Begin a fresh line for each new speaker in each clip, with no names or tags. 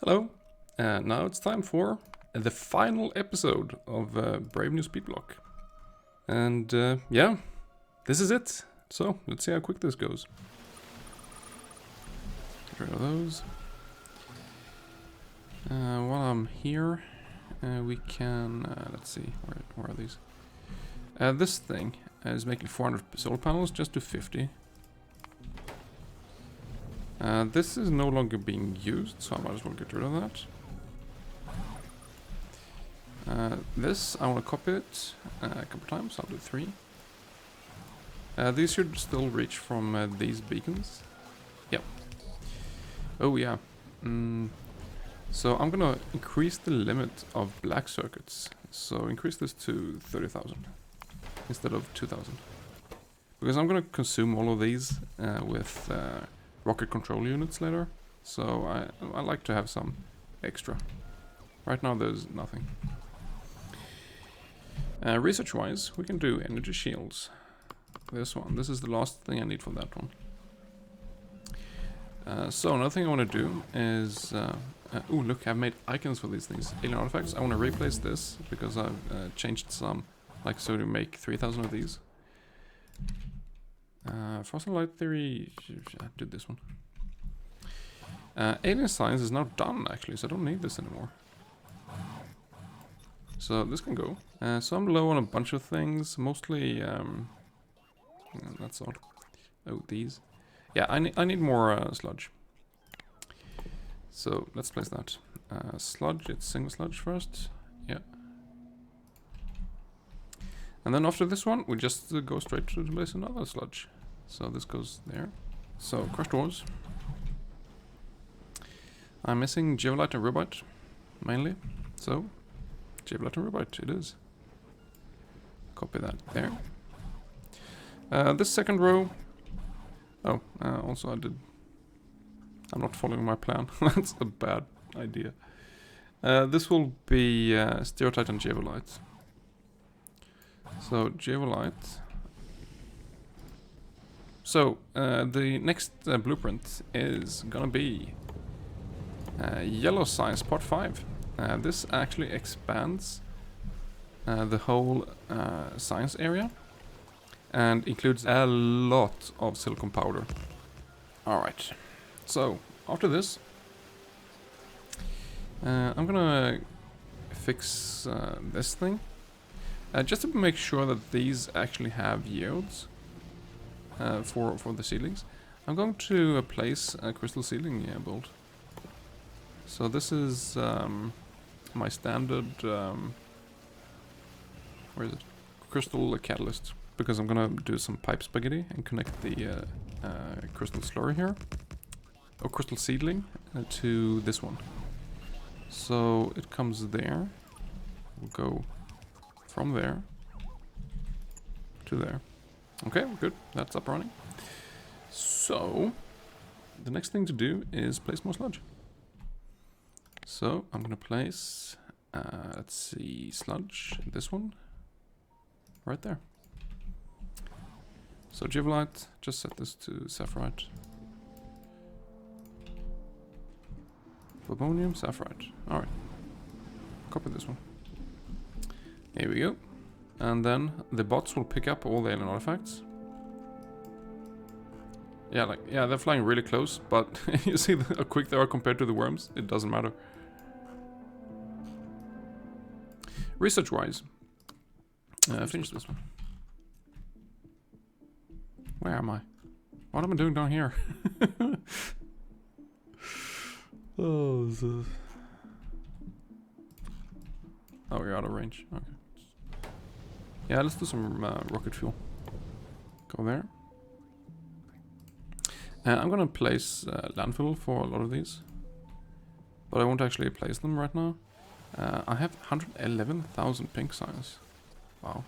Hello, now it's time for the final episode of Brave New Speedblock. And yeah, this is it. So, let's see how quick this goes. Get rid of those. While I'm here, we can, let's see, where are these? This thing is making 400 solar panels, just to 50. This is no longer being used, so I might as well get rid of that. This, I want to copy it a couple times, I'll do 3. These should still reach from these beacons. Yep. Oh yeah. So I'm gonna increase the limit of black circuits. So increase this to 30,000 instead of 2,000. Because I'm gonna consume all of these with rocket control units later, so I like to have some extra. Right now there's nothing. Research wise, we can do energy shields. This one, this is the last thing I need for that one. So another thing I want to do is, oh look, I've made icons for these things, alien artifacts. I want to replace this because I've changed some, like so to make 3,000 of these. Fossil light theory, I did this one. Alien science is now done actually, so I don't need this anymore. So this can go. So I'm low on a bunch of things, mostly, that's all. Oh, these. Yeah, I need more sludge. So let's place that. Sludge, it's single sludge first. Yeah. And then after this one, we just go straight to place another sludge. So this goes there. So crushed ores. I'm missing geolite and rubite, mainly. So geolite and rubite it is. Copy that there. This second row. Oh, also I'm not following my plan. That's a bad idea. This will be stereotype and geolite. So geolite. So the next blueprint is gonna be yellow science part 5. This actually expands the whole science area and includes a lot of silicon powder. Alright, so after this I'm gonna fix this thing just to make sure that these actually have yields for the seedlings. I'm going to place a crystal seedling bolt. So this is my standard where is it? Crystal catalyst, because I'm gonna do some pipe spaghetti and connect the crystal slurry here, or crystal seedling, to this one. So it comes there. We'll go from there to there. Okay, good. That's up and running. So the next thing to do is place more sludge. So I'm gonna place, let's see, sludge, this one, right there. So geolite, just set this to sapphirite. Ammonium, sapphirite. Alright. Copy this one. Here we go. And then the bots will pick up all the alien artifacts. Yeah, they're flying really close, but you see how quick they are compared to the worms? It doesn't matter. Research-wise, finish this one. Where am I? What am I doing down here? Oh, you're out of range. Okay. Yeah, let's do some rocket fuel. Go there. I'm gonna place landfill for a lot of these, but I won't actually place them right now. I have 111,000 pink science. Wow.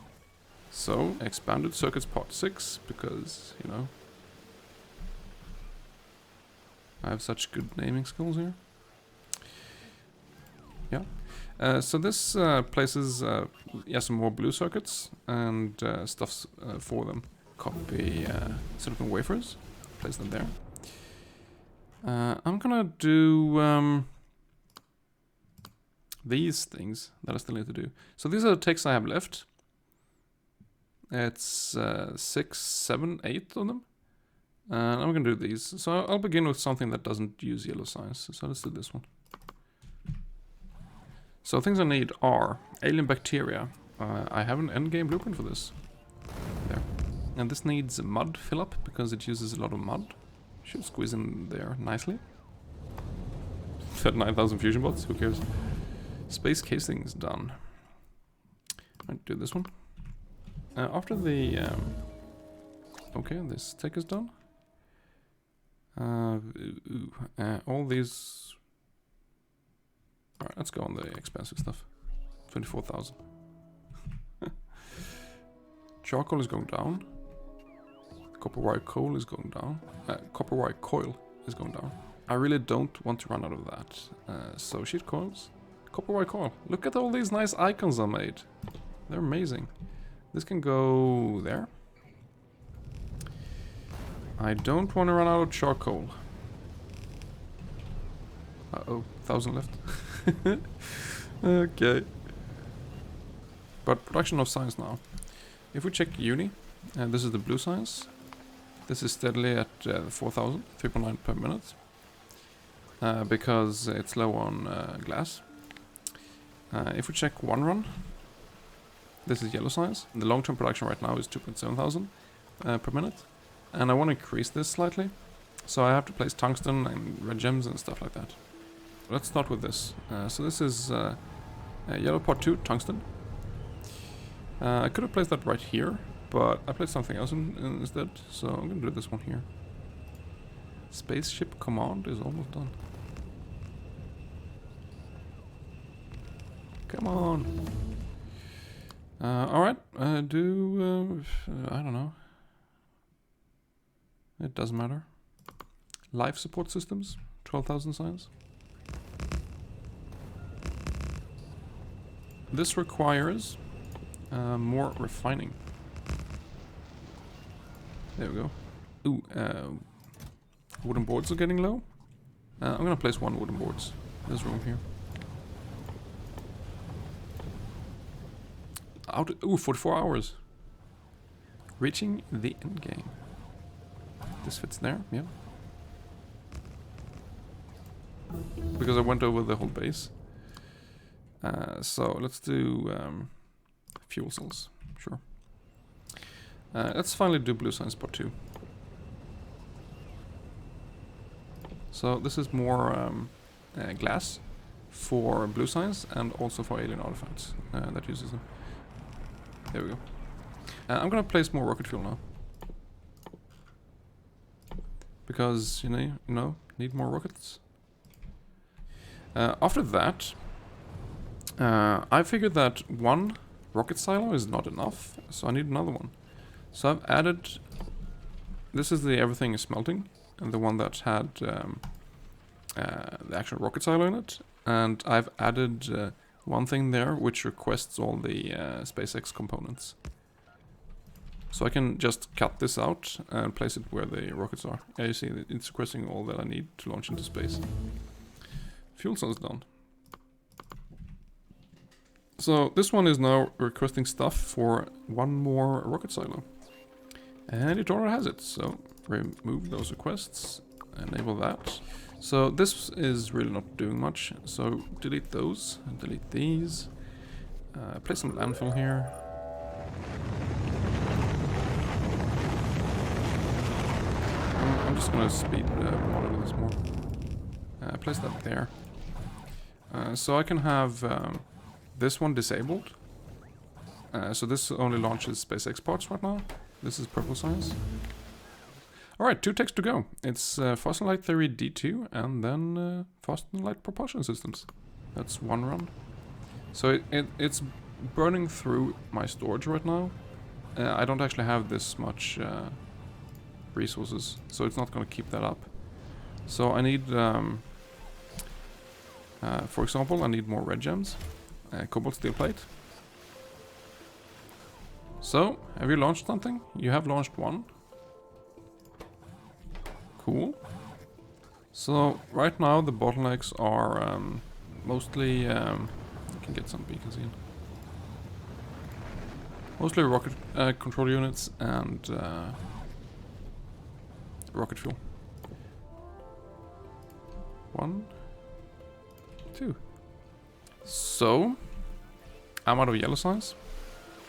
So, expanded circuits part 6, because, you know, I have such good naming skills here. Yeah. So this places some more blue circuits and stuffs for them. Copy silicon wafers, place them there. I'm gonna do these things that I still need to do. So these are the takes I have left. It's 6, 7, 8 of them. And I'm gonna do these. So I'll begin with something that doesn't use yellow signs. So let's do this one. So things I need are alien bacteria. I have an endgame blueprint for this. There. And this needs mud fill up because it uses a lot of mud. Should squeeze in there nicely. 9,000 fusion bots, who cares? Space casing is done. I'll do this one. After the... okay, this tech is done. All these... Alright, let's go on the expensive stuff. 24,000. Charcoal is going down. Copper wire coal is going down. Copper wire coil is going down. I really don't want to run out of that. So sheet coils. Copper wire coil. Look at all these nice icons I made. They're amazing. This can go there. I don't want to run out of charcoal. Uh-oh, 1,000 left. Okay. But production of science now. If we check uni, this is the blue science. This is steadily at 4,000, 3.9 per minute. Because it's low on glass. If we check one run, this is yellow science. The long-term production right now is 2.7 thousand per minute. And I want to increase this slightly. So I have to place tungsten and red gems and stuff like that. Let's start with this. So this is yellow part 2, tungsten. I could have placed that right here, but I placed something else instead. So I'm going to do this one here. Spaceship command is almost done. Come on. Alright, I don't know. It doesn't matter. Life support systems, 12,000 science. This requires more refining. There we go. Ooh, wooden boards are getting low. I'm gonna place one wooden boards. There's room here. Ooh, 44 hours. Reaching the end game. This fits there, yeah. Because I went over the whole base. So let's do fuel cells, sure. Let's finally do blue science part 2. So this is more glass for blue science and also for alien artifacts that uses them. There we go. I'm gonna place more rocket fuel now. Because, you know, need more rockets. After that, I figured that one rocket silo is not enough, so I need another one. So I've added... This is the everything is smelting, and the one that had the actual rocket silo in it. And I've added one thing there which requests all the Spacex components. So I can just cut this out and place it where the rockets are. Yeah, you see, it's requesting all that I need to launch into space. Fuel cell is done. So this one is now requesting stuff for one more rocket silo. And it already has it, so remove those requests, enable that. So this is really not doing much, so delete those, and delete these. Place some landfill here. I'm just gonna speed monitor this more. Place that there. So I can have this one disabled. So this only launches Spacex parts right now. This is purple science. Alright, 2 techs to go. It's Fast and Light Theory D2 and then Fast and Light Propulsion Systems. That's one run. So it's burning through my storage right now. I don't actually have this much resources, so it's not going to keep that up. So I need, for example, I need more red gems, cobalt steel plate. So, have you launched something? You have launched one. Cool. So, right now the bottlenecks are mostly can get some beacons in. Mostly rocket control units and rocket fuel. 1, 2. So, I'm out of yellow signs.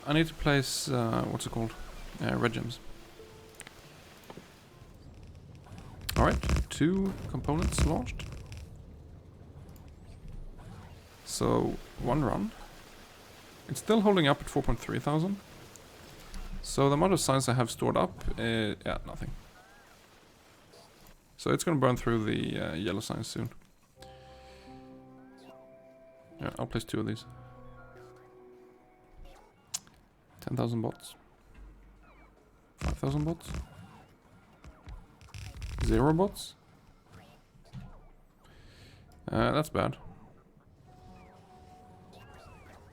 I need to place, what's it called? Red gems. Alright, 2 components launched. So, 1 run. It's still holding up at 4.3 thousand. So the amount of signs I have stored up, yeah, nothing. So it's gonna burn through the yellow signs soon. Yeah, I'll place 2 of these. 10,000 bots. 5,000 bots. 0 bots. That's bad.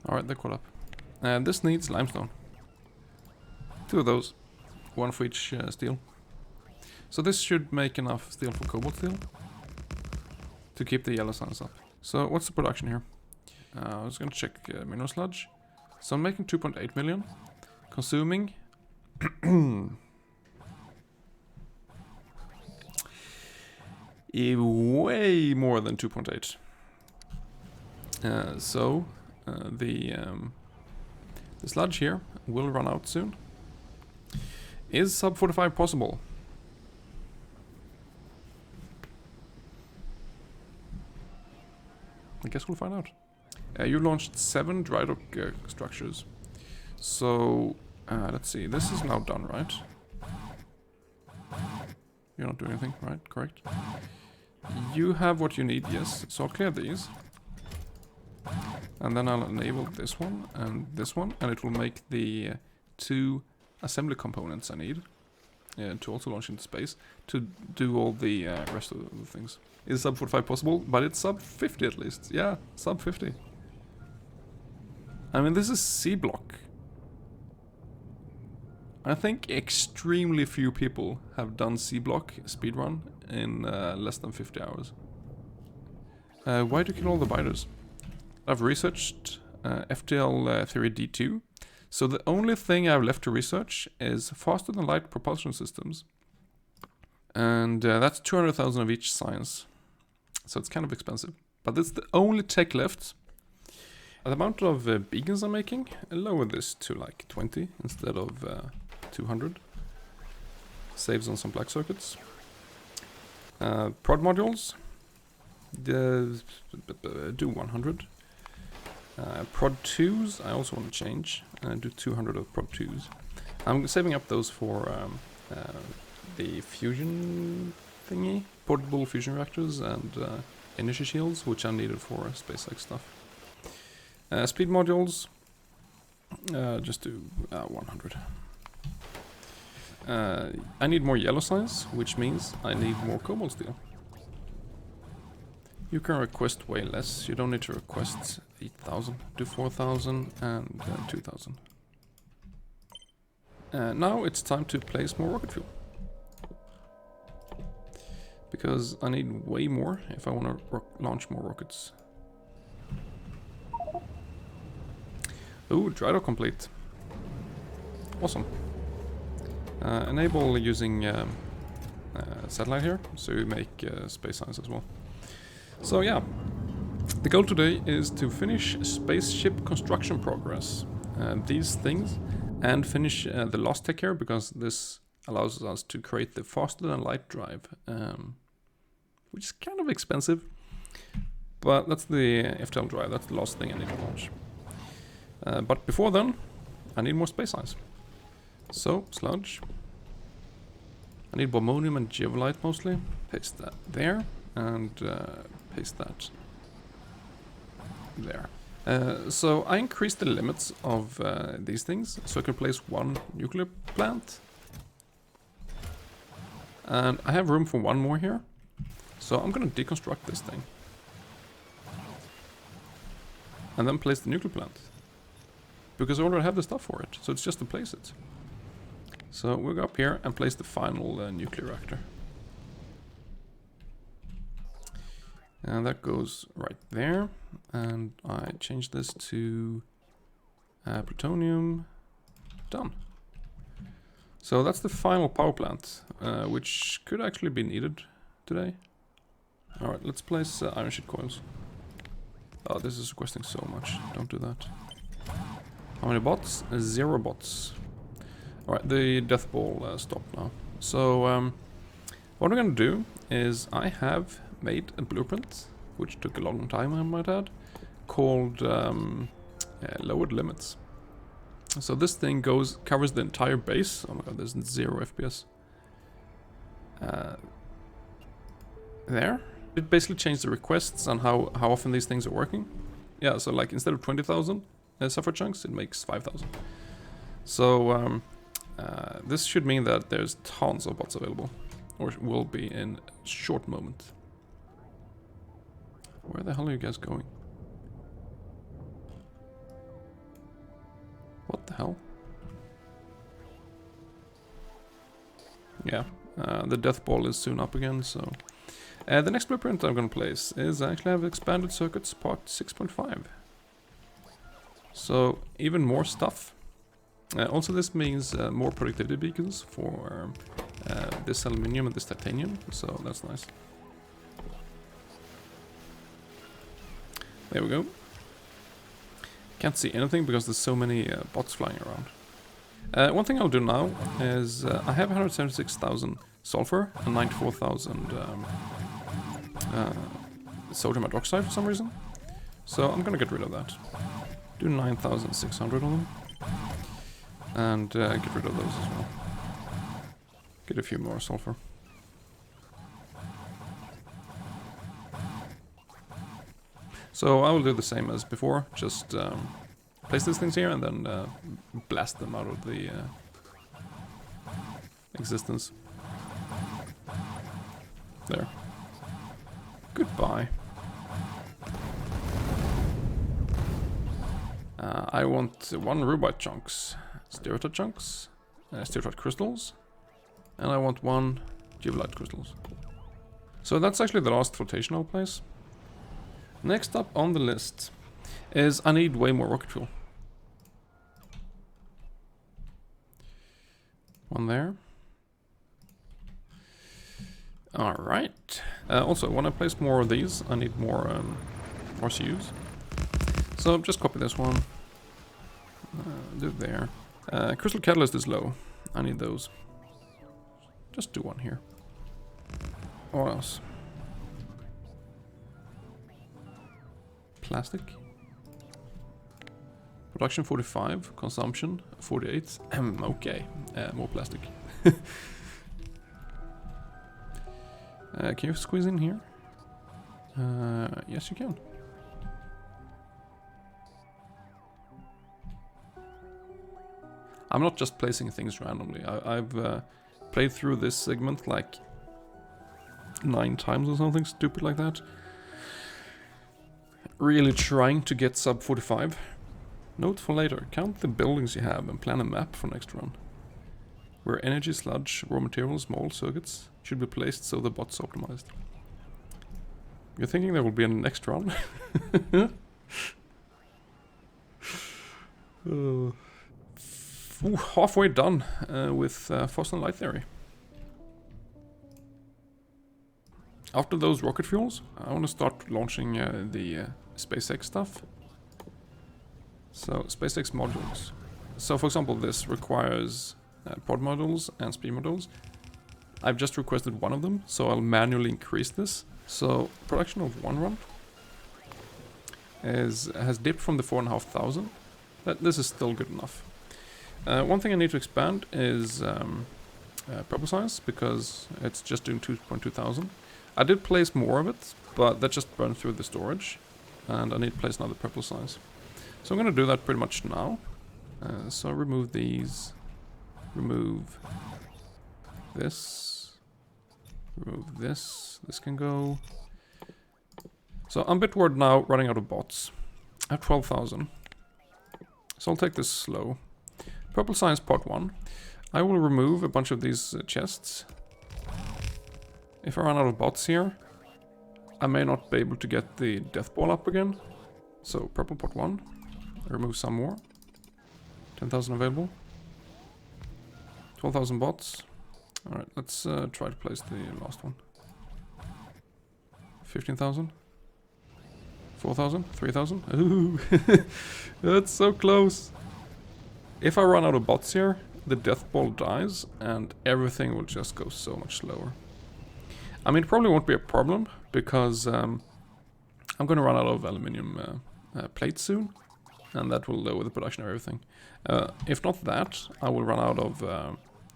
Alright, they're caught up. This needs limestone. 2 of those. 1 for each steel. So this should make enough steel for cobalt steel. To keep the yellow signs up. So what's the production here? I was gonna check mineral sludge. So I'm making 2.8 million. Consuming... way more than 2.8. So... the sludge here will run out soon. Is sub 45 possible? I guess we'll find out. You launched 7 dry dock structures. So, let's see. This is now done, right? You're not doing anything, right? Correct. You have what you need, yes. So I'll clear these. And then I'll enable this one, and it will make the 2 assembly components I need to also launch into space to do all the rest of the things. Is sub 45 possible? But it's sub 50 at least. Yeah, sub 50. I mean, this is C-block. I think extremely few people have done C-block speedrun in less than 50 hours. Why do you kill all the biters? I've researched FTL Theory D2, so the only thing I have left to research is faster than light propulsion systems. And that's 200,000 of each science, so it's kind of expensive. But it's the only tech left. The amount of beacons I'm making, I lower this to like 20 instead of 200. Saves on some black circuits. Prod modules, do 100. Prod 2s, I also want to change. Do 200 of Prod 2s. I'm saving up those for the fusion thingy, portable fusion reactors and energy shields, which are needed for SpaceX stuff. Speed modules, just do 100. I need more yellow signs, which means I need more cobalt steel. You can request way less. You don't need to request 8,000. Do 4,000 and 2,000. Now it's time to place more rocket fuel. Because I need way more if I want to launch more rockets. Ooh, dry dock complete. Awesome. Enable using satellite here, so you make space science as well. So yeah, the goal today is to finish spaceship construction progress. These things, and finish the lost tech here, because this allows us to create the faster than light drive, which is kind of expensive, but that's the FTL drive, that's the last thing I need to launch. But before then, I need more space science. So, sludge. I need Bomonium and Geolite mostly. Paste that there, and paste that there. So I increased the limits of these things, so I can place 1 nuclear plant. And I have room for 1 more here, so I'm gonna deconstruct this thing. And then place the nuclear plant. Because I already have the stuff for it, so it's just to place it. So we'll go up here and place the final nuclear reactor. And that goes right there. And I change this to plutonium. Done. So that's the final power plant, which could actually be needed today. Alright, let's place iron sheet coils. Oh, this is requesting so much. Don't do that. How many bots? 0 bots. Alright, the death ball stopped now. So, what we're gonna do is I have made a blueprint, which took a long time, I might add, called lowered limits. So this thing covers the entire base. Oh my god, there's 0 FPS. There. It basically changed the requests on how often these things are working. Yeah, so like instead of 20,000 suffer chunks, it makes 5,000. So this should mean that there's tons of bots available, or will be in a short moment. Where the hell are you guys going? What the hell? Yeah, the death ball is soon up again, so... the next blueprint I'm gonna place is I actually have expanded circuits part 6.5. So, even more stuff. Also this means more productivity beacons for this aluminium and this titanium, so that's nice. There we go. Can't see anything because there's so many bots flying around. One thing I'll do now is I have 176,000 sulfur and 94,000 sodium hydroxide for some reason. So I'm gonna get rid of that. Do 9,600 on them. And get rid of those as well. Get a few more sulfur. So I will do the same as before, just place these things here and then blast them out of the existence. There. Goodbye. I want 1 rubite chunks, stereotype chunks, stereotype crystals, and I want 1 jubilite crystals. So that's actually the last flotation I'll place. Next up on the list is I need way more rocket fuel. 1 there. Alright. Also, when I place more of these, I need more RCUs. So just copy this one. Do it there. Crystal catalyst is low. I need those. Just do 1 here. What else? Plastic. Production 45, consumption 48. Okay, more plastic. Can you squeeze in here? Yes, you can. I'm not just placing things randomly. I've played through this segment like 9 times or something stupid like that. Really trying to get sub 45. Note for later, count the buildings you have and plan a map for next run. Where energy, sludge, raw materials, small circuits should be placed so the bot's optimized. You're thinking there will be a next run? Halfway done with fossil light theory. After those rocket fuels, I want to start launching the Spacex stuff. So, Spacex modules. So, for example, this requires pod modules and speed modules. I've just requested 1 of them, so I'll manually increase this. So, production of 1 run has dipped from the 4,500. This is still good enough. One thing I need to expand is purple science, because it's just doing 2,200. I did place more of it, but that just burned through the storage, and I need to place another purple science. So I'm going to do that pretty much now. So remove these, remove this, remove this, this can go. So I'm a bit worried now running out of bots. I have 12,000. So I'll take this slow. Purple science part 1. I will remove a bunch of these chests. If I run out of bots here, I may not be able to get the death ball up again. So purple pot 1. Remove some more. 10,000 available. 12,000 bots. Alright, let's try to place the last one. 15,000. 4,000. 3,000. Ooh, that's so close. If I run out of bots here, the death ball dies and everything will just go so much slower. I mean, it probably won't be a problem because I'm going to run out of aluminium plates soon, and that will lower the production of everything. If not that, I will run out of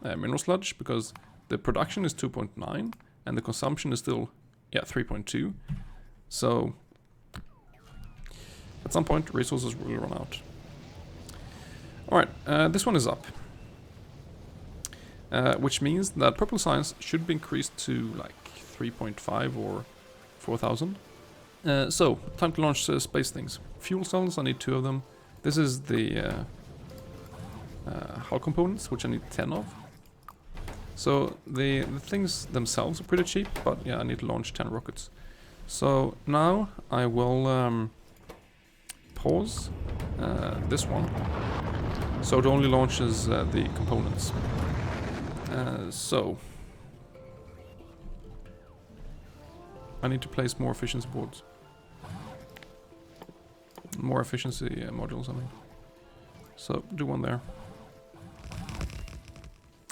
mineral sludge because the production is 2.9 and the consumption is still 3.2. So at some point resources will run out. Alright, this one is up. Which means that purple science should be increased to like 3.5 or 4,000. So, time to launch space things. Fuel cells, I need 2 of them. This is the hull components, which I need 10 of. So, the things themselves are pretty cheap, but yeah, I need to launch 10 rockets. So, now I will pause this one. So it only launches the components. So I need to place more efficiency boards. More efficiency modules, I mean. So do one there.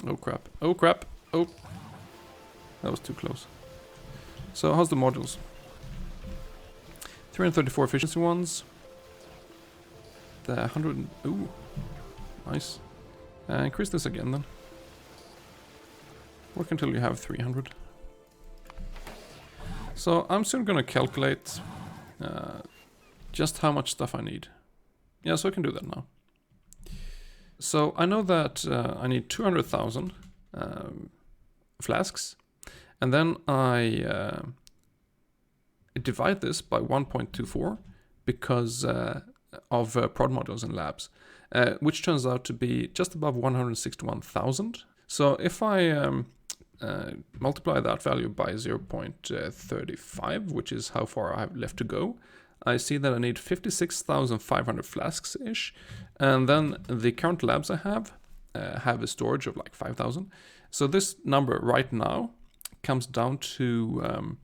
Oh crap. Oh crap. Oh. That was too close. So how's the modules? 334 efficiency ones. The 100... Ooh. Nice. Increase this again then. Work until you have 300. So I'm soon gonna calculate just how much stuff I need. Yeah, so I can do that now. So I know that I need 200,000 flasks, and then I divide this by 1.24 because of prod modules in labs, which turns out to be just above 161,000. So if I multiply that value by 0.35, which is how far I have left to go, I see that I need 56,500 flasks-ish, and then the current labs I have a storage of like 5,000. So this number right now comes down to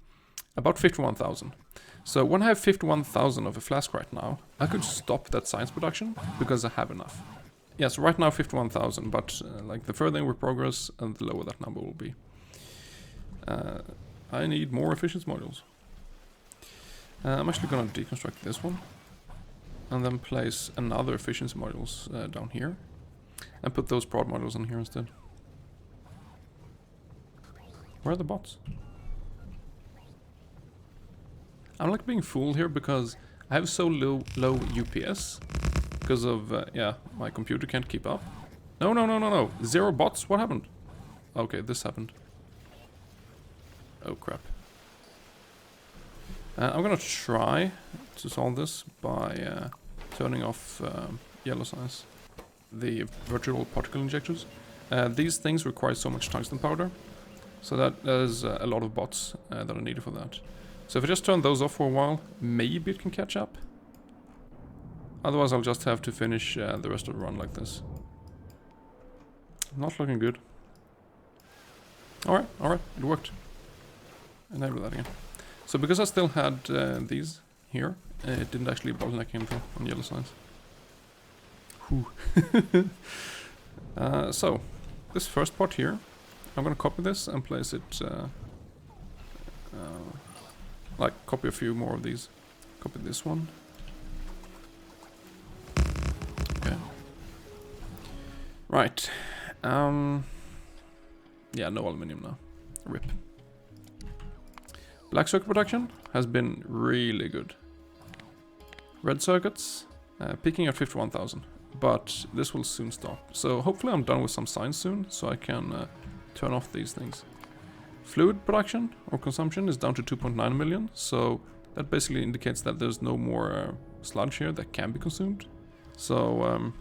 about 51,000. So when I have 51,000 of a flask right now, I could stop that science production because I have enough. Yeah, so right now 51,000, but like the further we progress, the lower that number will be. I need more efficiency modules. I'm actually going to deconstruct this one and then place another efficiency modules down here and put those prod modules in here instead. Where are the bots? I'm like being fooled here because I have so low UPS because of, yeah, my computer can't keep up. No. 0 bots? What happened? Okay, this happened. Oh crap. I'm gonna try to solve this by turning off yellow science, the virtual particle injectors. These things require so much tungsten powder, so that there's a lot of bots that are needed for that. So if I just turn those off for a while, maybe it can catch up. Otherwise I'll just have to finish the rest of the run like this. Not looking good. Alright, it worked. Enable that again. So because I still had these here, it didn't actually bottleneck anything on yellow science. So, this first part here, I'm gonna copy this and place it, like copy a few more of these. Copy this one. Okay. Right. Yeah, no aluminum now. RIP. Black circuit production has been really good. Red circuits, peaking at 51,000, but this will soon stop. So hopefully I'm done with some science soon, so I can turn off these things. Fluid production or consumption is down to 2.9 million, so that basically indicates that there's no more sludge here that can be consumed. So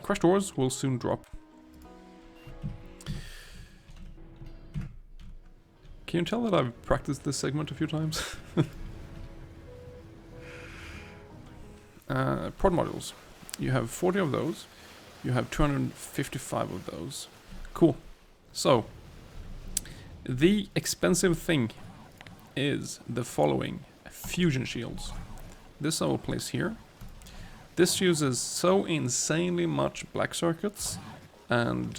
crushed ores will soon drop. Can you tell that I've practiced this segment a few times? Prod modules. You have 40 of those. You have 255 of those. Cool. So, the expensive thing is the following. Fusion shields. This I will place here. This uses so insanely much black circuits and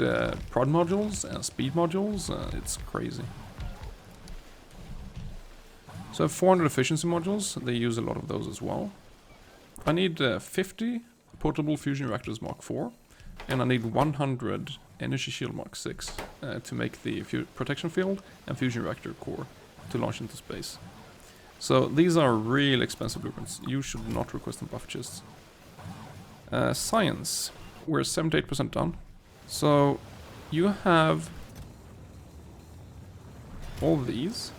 prod modules and speed modules. It's crazy. So I have 400 efficiency modules. They use a lot of those as well. I need 50 portable fusion reactors Mark IV. And I need 100 energy shield Mark VI to make the protection field and fusion reactor core to launch into space. So these are really expensive blueprints. You should not request them buffer chests. Science. We're 78% done. So you have all these.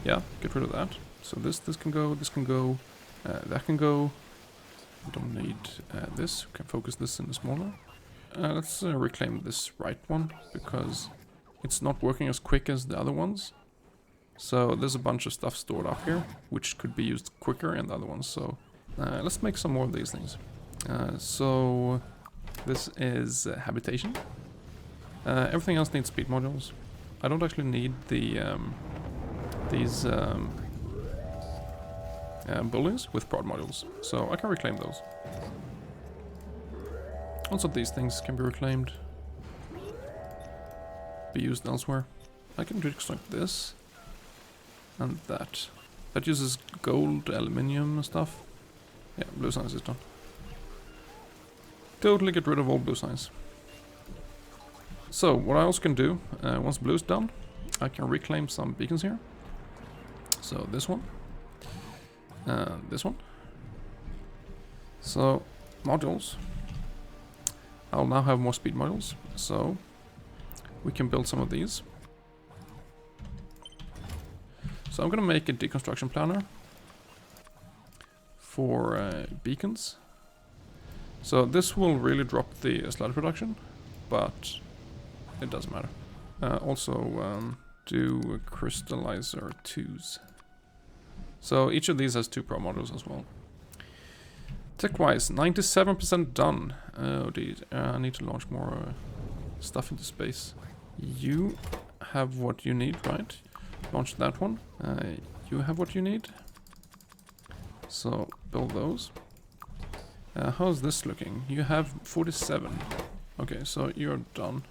Yeah, get rid of that. So this can go, that can go. Don't need this. We can focus this in the smaller. Let's reclaim this right one because it's not working as quick as the other ones. So there's a bunch of stuff stored up here, which could be used quicker in the other ones. So let's make some more of these things. So this is habitation. Everything else needs speed modules. I don't actually need the these buildings with prod modules, so I can reclaim those. Also, these things can be reclaimed, be used elsewhere. I can reconstruct this and that. That uses gold, aluminium and stuff. Yeah, blue science is done. Totally get rid of all blue science. So, what I also can do, once blue is done, I can reclaim some beacons here. So, this one. This one. So, modules. I'll now have more speed modules, so we can build some of these. So I'm gonna make a deconstruction planner for beacons. So this will really drop the sludge production, but it doesn't matter. Also do crystallizer 2s. So each of these has 2 pro modules as well. Tech-wise, 97% done. Oh, dude, I need to launch more stuff into space. You have what you need, right? Launch that one. You have what you need. So, build those. How's this looking? You have 47. Okay, so you're done.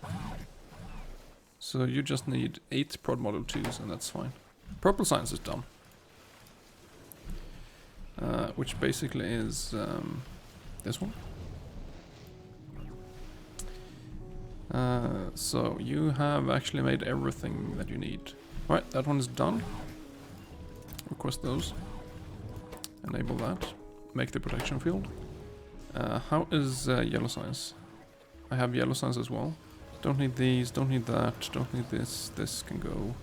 So you just need 8 prod model 2s, and that's fine. Purple science is done. Which basically is this one. So you have actually made everything that you need. Right, that one is done. Request those. Enable that. Make the protection field. How is yellow science? I have yellow science as well. Don't need these, don't need that, don't need this. This can go.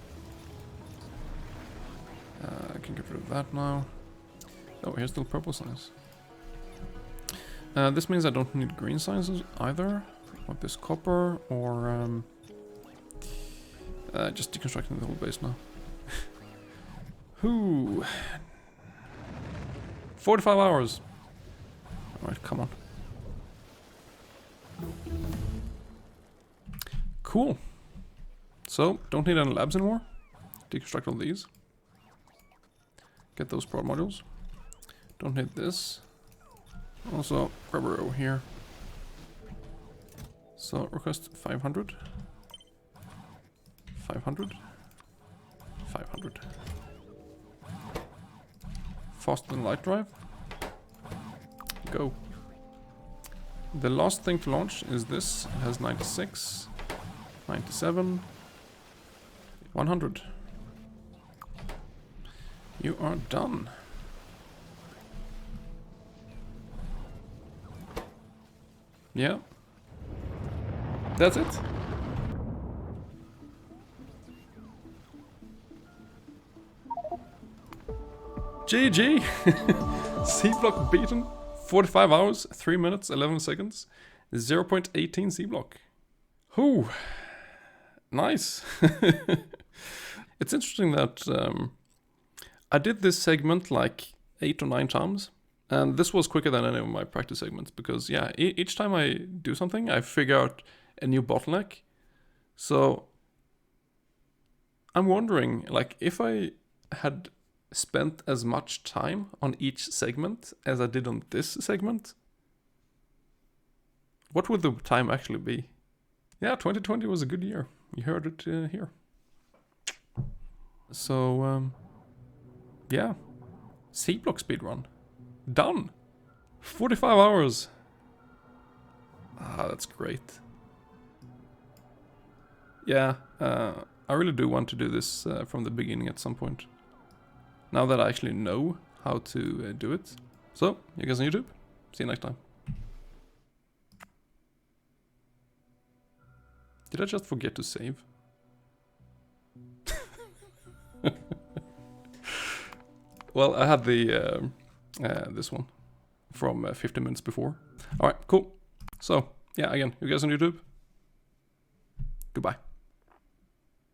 I can get rid of that now. Oh, here's still purple science. This means I don't need green sciences either. Want this copper or just deconstructing the whole base now. Whoo! 45 hours. Alright, come on. Cool. So, don't need any labs anymore. Deconstruct all these. Get those prod modules. Don't need this. Also, grab a row here. So, request 500. 500. 500. Faster than light drive. Go. The last thing to launch is this. It has 96, 97, 100. You are done. Yeah. That's it. GG! C-block beaten. 45 hours, 3 minutes, 11 seconds. 0.18 C-block. Whew. Nice. It's interesting that I did this segment like 8 or 9 times. And this was quicker than any of my practice segments because, yeah, each time I do something, I figure out a new bottleneck. So I'm wondering, like, if I had spent as much time on each segment as I did on this segment, what would the time actually be? Yeah, 2020 was a good year. You heard it here. So, yeah. C-block speedrun. Done! 45 hours! Ah, that's great. Yeah, I really do want to do this from the beginning at some point. Now that I actually know how to do it. So, you guys on YouTube, see you next time. Did I just forget to save? Well, I had the this one from 15 minutes before. Alright, cool. So, yeah, again, you guys on YouTube, goodbye.